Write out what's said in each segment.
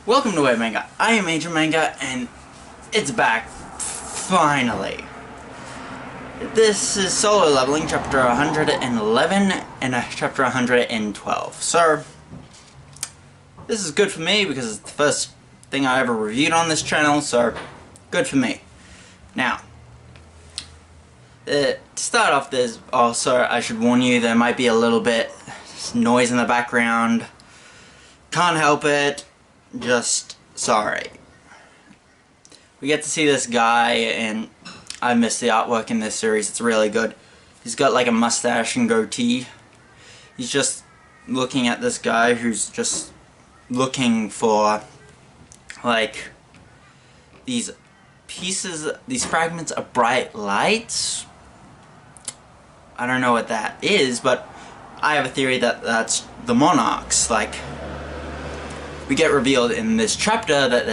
Welcome to Wave Manga. I am Agent Manga, and it's back, finally. This is Solo Leveling, chapter 111 and chapter 112. So, this is good for me because it's the first thing I ever reviewed on this channel, so good for me. Now, to start off, there's also, I should warn you, there might be a little bit noise in the background. Can't help it. Just sorry. We get to see this guy, and I miss the artwork in this series. It's really good. He's got like a mustache and goatee. He's just looking at this guy who's just looking for like these pieces, these fragments of bright lights. I don't know what that is, but I have a theory that that's the monarchs. Like, we get revealed in this chapter that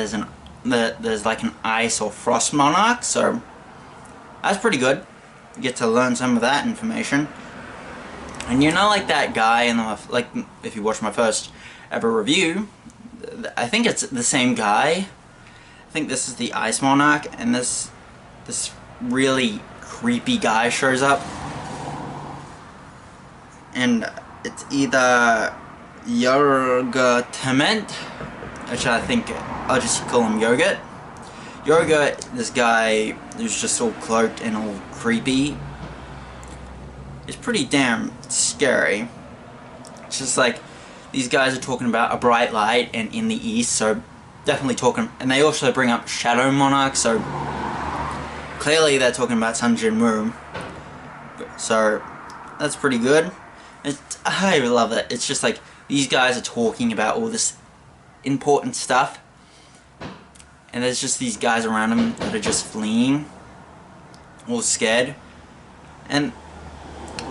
there's like an ice or frost monarch, so that's pretty good. You get to learn some of that information. And you know, like that guy in the, like, if you watch my first ever review, I think it's the same guy. I think this is the ice monarch, and this really creepy guy shows up, and it's either Yoga Tement, which I think I'll just call him Yogurt. Yogurt, this guy who's just all cloaked and all creepy, is pretty damn scary. It's just like, these guys are talking about a bright light and in the east, so definitely talking, and they also bring up Shadow Monarch, so clearly they're talking about Sun Jinwoo. So that's pretty good. I love it. It's just like, these guys are talking about all this important stuff, and there's just these guys around them that are just fleeing, all scared, and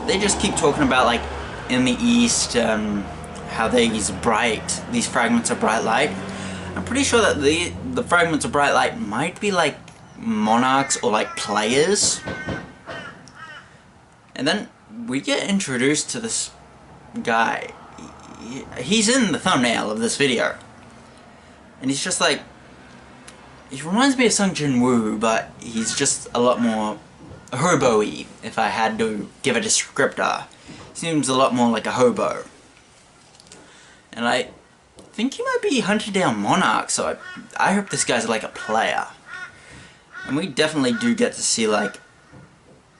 they just keep talking about, like, in the east, how these fragments of bright light. I'm pretty sure that the fragments of bright light might be like monarchs or like players. And then we get introduced to this guy. He's in the thumbnail of this video, and he's just like, he reminds me of Sung Jin-woo, but he's just a lot more hobo-y, if I had to give a descriptor. Seems a lot more like a hobo, and I think he might be hunting down monarchs, so I hope this guy's like a player. And we definitely do get to see like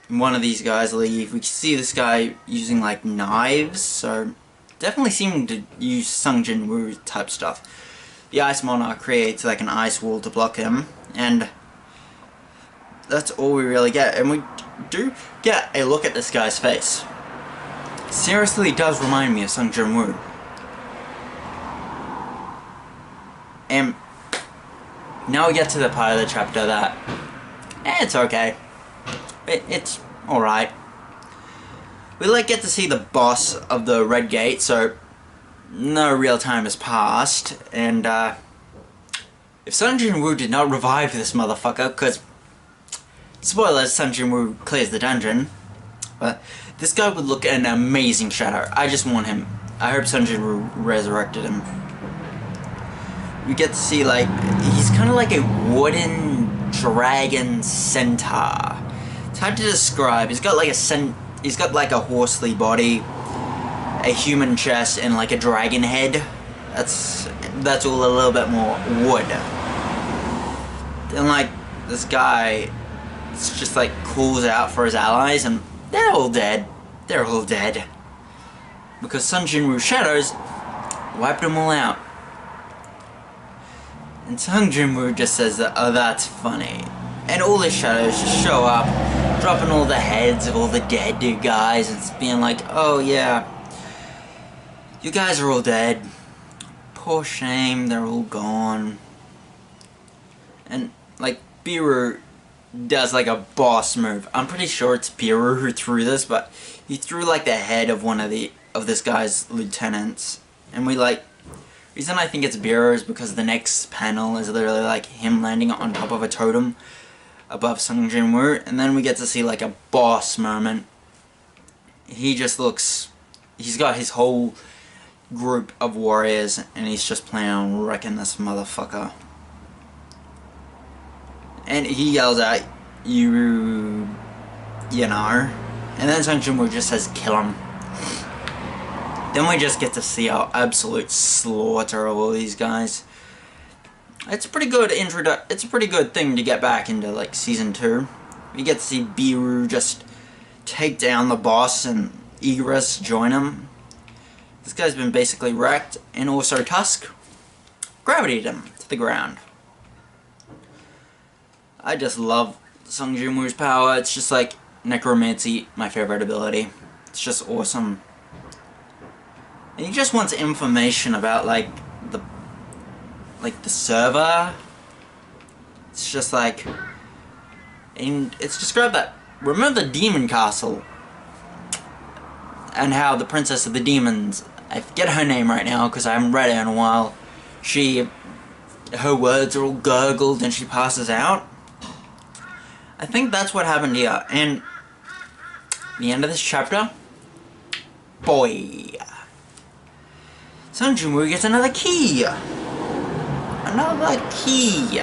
one of these guys leave. We can see this guy using like knives, so definitely seeming to use Sung Jin-woo type stuff. The Ice Monarch creates like an ice wall to block him, and that's all we really get. And we do get a look at this guy's face. Seriously, does remind me of Sung Jin-woo. And now we get to the part of the chapter that, it's okay. It's alright. We get to see the boss of the Red Gate, so no real time has passed, and if Sun Jin-woo did not revive this motherfucker, because, spoilers, Sun Jin-woo clears the dungeon, but this guy would look an amazing shadow. I just want him. I hope Sun Jin-woo resurrected him. We get to see, like, he's kind of like a wooden dragon centaur. It's hard to describe. He's got like a horsely body, a human chest, and like a dragon head. That's all a little bit more wood. And like, this guy, it's just like calls out for his allies, and they're all dead. They're all dead. Because Sun Jin-woo's shadows wiped them all out. And Sung Jin-woo just says that, oh, that's funny. And all the shadows just show up, dropping all the heads of all the dead guys, and being like, oh yeah, you guys are all dead. Poor shame, they're all gone. And like, Biru does like a boss move. I'm pretty sure it's Biru who threw this, but he threw like the head of one of this guy's lieutenants. And we like, reason I think it's Biru is because the next panel is literally like him landing on top of a totem above Sung Jin-woo, and then we get to see like a boss moment. He just looks, he's got his whole group of warriors, and he's just planning on wrecking this motherfucker. And he yells out, you know, and then Sung Jin Woo just says, kill him. Then we just get to see our absolute slaughter of all these guys. It's a pretty good it's a pretty good thing to get back into, like, Season 2. We get to see Biru just take down the boss and Egress join him. This guy's been basically wrecked, and also Tusk gravitated him to the ground. I just love Sung Jin Woo's power. It's just like Necromancy, my favorite ability. It's just awesome. And he just wants information about, like the server. It's just like, and it's described that, remember the Demon Castle, and how the Princess of the Demons, I forget her name right now because I haven't read it in a while, her words are all gurgled and she passes out. I think that's what happened here. And the end of this chapter, boy, Sung Jin Woo gets another key. Another key.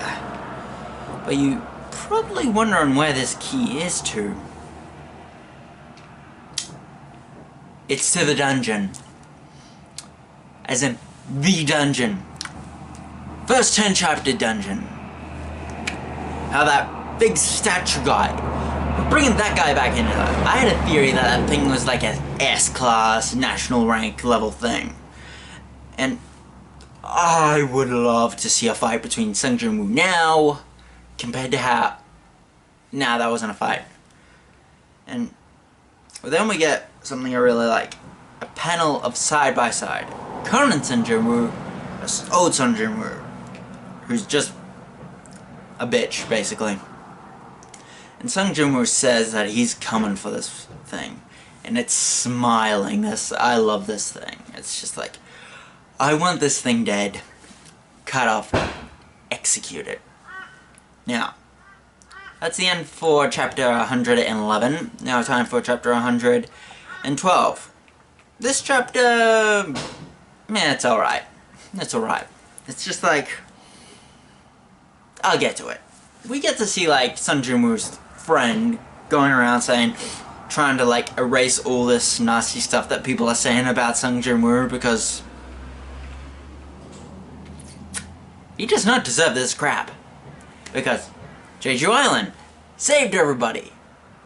But you probably wondering where this key is to. It's to the dungeon. As in, the dungeon. First 10 chapter dungeon. How that big statue guy, we're bringing that guy back into it. I had a theory that that thing was like an S-class, national rank level thing. And I would love to see a fight between Sung Jin Woo now, compared to how, nah, that wasn't a fight. And then we get something I really like. A panel of side-by-side. Current Sung Jin Woo, old Sung Jin Woo, who's just a bitch, basically. And Sung Jin Woo says that he's coming for this thing. And it's smiling. I love this thing. It's just like, I want this thing dead. Cut off. Executed. Now, that's the end for chapter 111. Now time for chapter 112. This chapter, man, it's alright. It's alright. It's just like, I'll get to it. We get to see, like, Sung Jin Woo's friend going around saying, trying to, like, erase all this nasty stuff that people are saying about Sung Jin Woo, because he does not deserve this crap. Because Jeju Island saved everybody.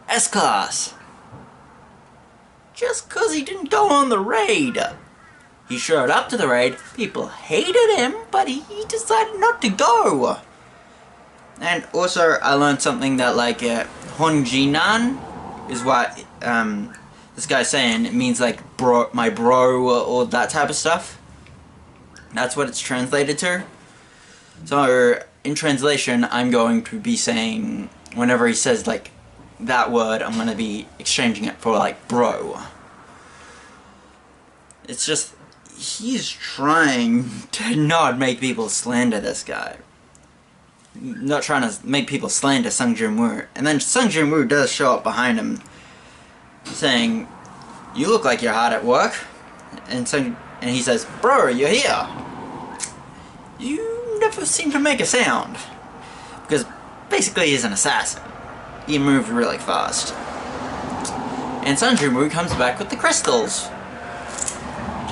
S-Class. Just cause he didn't go on the raid. He showed up to the raid, people hated him, but he decided not to go. And also, I learned something that, like, Honjinan is what this guy's saying. It means, like, bro, my bro, or that type of stuff. That's what it's translated to. So, in translation, I'm going to be saying, whenever he says, like, that word, I'm going to be exchanging it for, like, bro. It's just, he's trying to not make people slander this guy. Not trying to make people slander Sung Jin Woo. And then Sung Jin Woo does show up behind him, saying, you look like you're hard at work. And he says, bro, you're here. You never seem to make a sound. Because basically he's an assassin. He moved really fast. And Sung Jin Woo comes back with the crystals.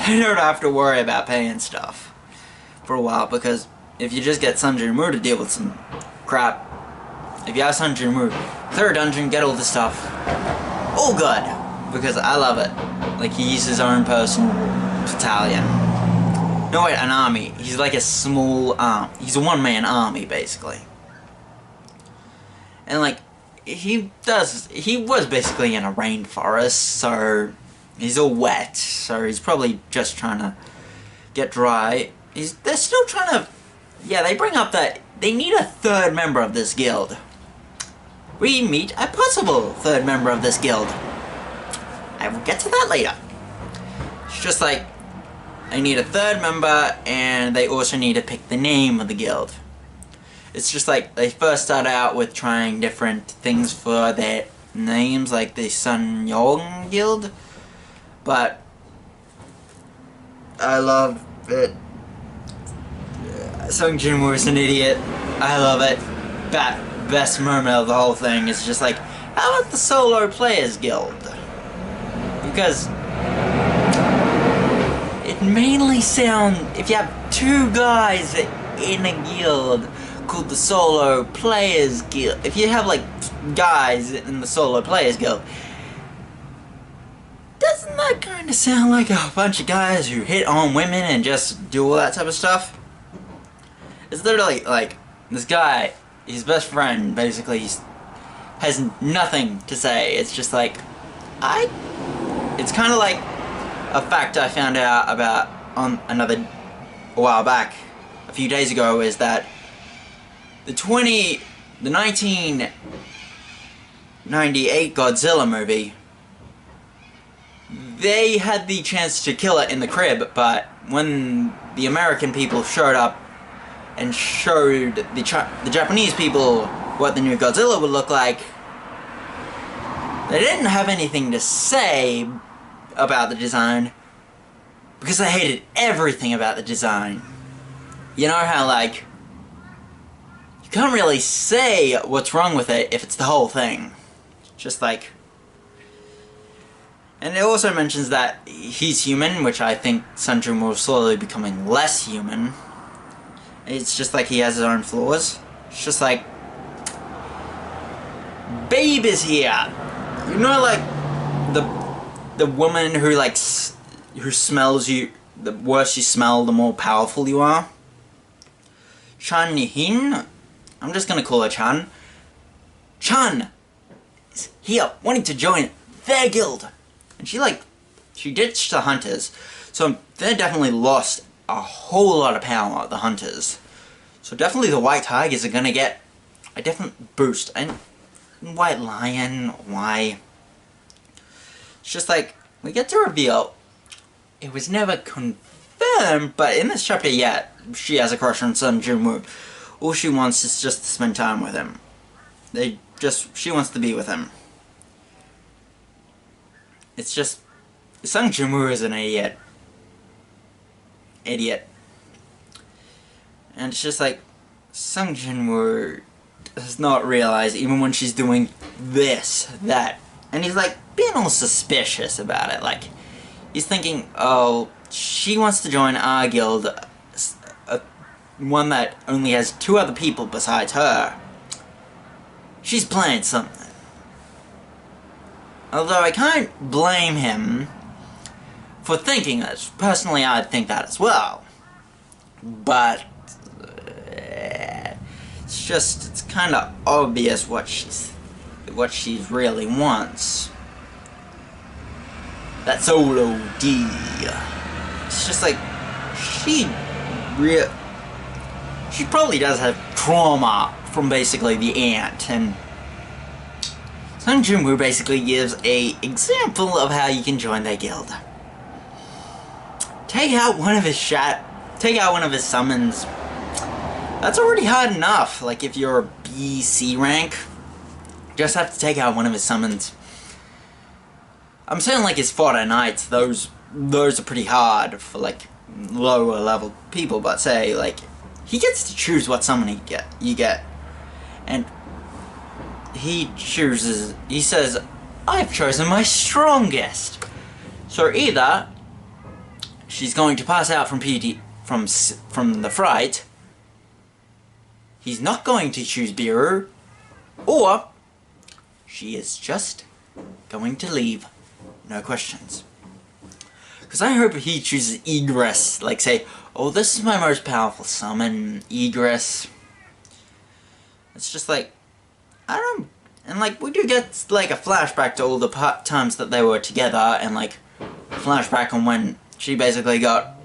You don't have to worry about paying stuff for a while, because if you just get Sung Jin Woo to deal with some crap, if you have Sung Jin Woo, clear a dungeon, get all the stuff, all good, because I love it. Like, he's his own person, battalion. No, wait, an army. He's like a small he's a one-man army, basically. And, like, he was basically in a rainforest, so he's all wet, so he's probably just trying to get dry. They're still trying to, yeah, they bring up that they need a third member of this guild. We meet a possible third member of this guild. I will get to that later. It's just like, they need a third member, and they also need to pick the name of the guild. It's just like, they first start out with trying different things for their names, like the Sun Yong Guild, but I love it. Sung Jin-woo is an idiot. I love it. Best moment of the whole thing is just like, how about the Solo Players Guild? Because it mainly sounds, if you have two guys in a guild called the Solo Players Guild, if you have like guys in the Solo Players Guild, doesn't that kind of sound like a bunch of guys who hit on women and just do all that type of stuff? It's literally like, this guy, his best friend, basically has nothing to say. It's just like, it's kind of like a fact I found out about on a while back, a few days ago, is that the 1998 Godzilla movie, they had the chance to kill it in the crib, but when the American people showed up and showed the Japanese people what the new Godzilla would look like, they didn't have anything to say about the design because they hated everything about the design. You know how, like, you can't really say what's wrong with it if it's the whole thing. Just like... And it also mentions that he's human, which I think Sung Jin-woo is slowly becoming less human. It's just like he has his own flaws. It's just like, Babe is here. You know, like the woman who who smells you. The worse you smell, the more powerful you are. Chan Yi-hin. I'm just gonna call her Chan. Chan is here, wanting to join their guild, and she ditched the hunters, so they definitely lost a whole lot of power, the hunters. So definitely the White Tigers are gonna get a definite boost. And White Lion, why? It's just like, we get to reveal, it was never confirmed, but in this chapter yet, she has a crush on Sung Jin-woo. All she wants is just to spend time with him. She wants to be with him. It's just, Sung Jin-woo is an idiot. And it's just like, Sung Jin-woo does not realize, even when she's doing this, that, and he's like being all suspicious about it. Like, he's thinking, oh, she wants to join our guild, one that only has 2 other people besides her. She's playing something. Although I can't blame him for thinking that. Personally, I'd think that as well. But it's kind of obvious what she really wants. That Solo D. It's just like, she probably does have trauma from basically the ant, and Sung Jin-woo basically gives a example of how you can join their guild. Take out one of his summons. That's already hard enough. Like, if you're a BC rank, you just have to take out one of his summons. I'm saying, like, his fodder knights, those are pretty hard for, like, lower level people, but say, like, he gets to choose what summon you get. And he says, I've chosen my strongest. So either she's going to pass out from the fright, he's not going to choose Biru, or she is just going to leave. No questions. Because I hope he chooses Egress, like say, oh, this is my most powerful summon, Egress. It's just like, I don't, and like, we do get like a flashback to all the times that they were together, and like, flashback on when she basically got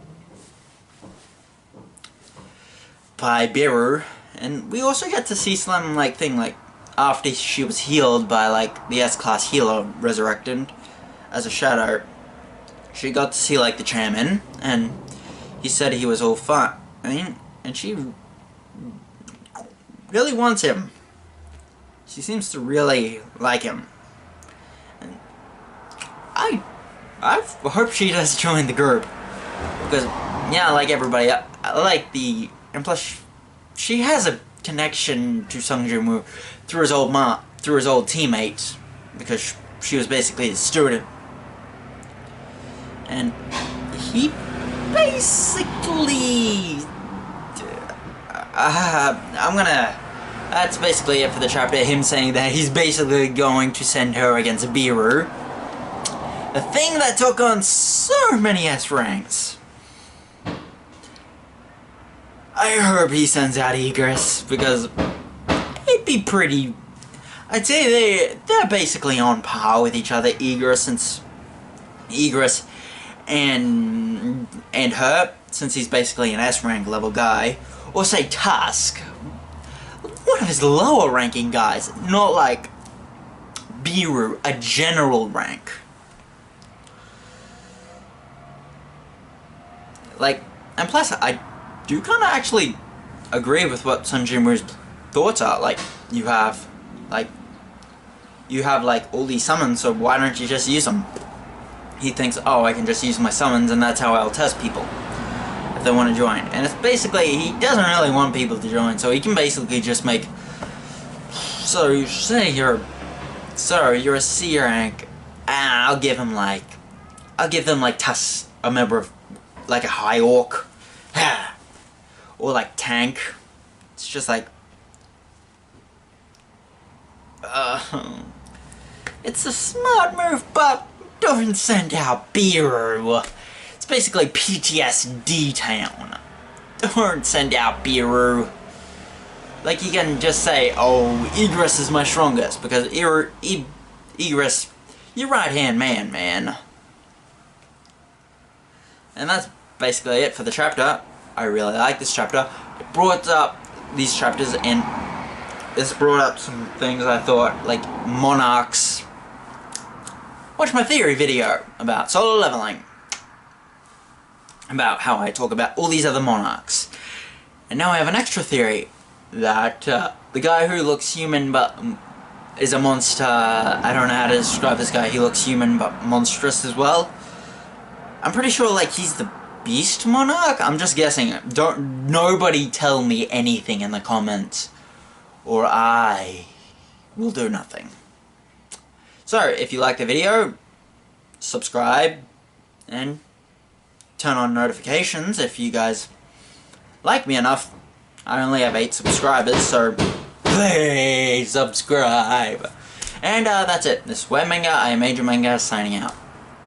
by Biru. And we also get to see some, like, thing, like, after she was healed by, like, the S-Class healer resurrected as a shadow. She got to see, like, the chairman, and he said he was all fine. And she really wants him. She seems to really like him. And I hope she does join the group. Because, yeah, like everybody, I like the... And plus, she has a connection to Sung Jin-woo through his old teammates, because she was basically his student. And he basically... That's basically it for the chapter, him saying that he's basically going to send her against Biru. The thing that took on so many S ranks. I hope he sends out Egress, because it'd be pretty... I'd say they're basically on par with each other, Egress and her, since he's basically an S rank level guy. Or say Tusk, one of his lower ranking guys, not like Biru, a general rank. Like, and plus, I do kind of actually agree with what Sung Jin-woo's thoughts are. Like, you have all these summons, so why don't you just use them? He thinks, oh, I can just use my summons, and that's how I'll test people if they want to join. And it's basically, he doesn't really want people to join, so he can basically just make... So, say you're a C rank, and I'll give them like Tusk, a member of, like a High Orc, or like Tank. It's just like, it's a smart move, but don't send out Biru. It's basically PTSD town. Don't send out Biru. Like, you can just say, oh, Egress is my strongest, because Egress, your right-hand man. And that's basically it for the chapter. I really like this chapter. It brought up these chapters, and it's brought up some things I thought, like monarchs. Watch my theory video about solo leveling. About how I talk about all these other monarchs. And now I have an extra theory that the guy who looks human but is a monster, I don't know how to describe this guy, he looks human but monstrous as well. I'm pretty sure like he's the Beast Monarch? I'm just guessing. Nobody tell me anything in the comments, or I will do nothing. So, if you like the video, subscribe, and turn on notifications if you guys like me enough. I only have 8 subscribers, so please subscribe. And that's it. This is Web Manga. I am Major Manga, signing out.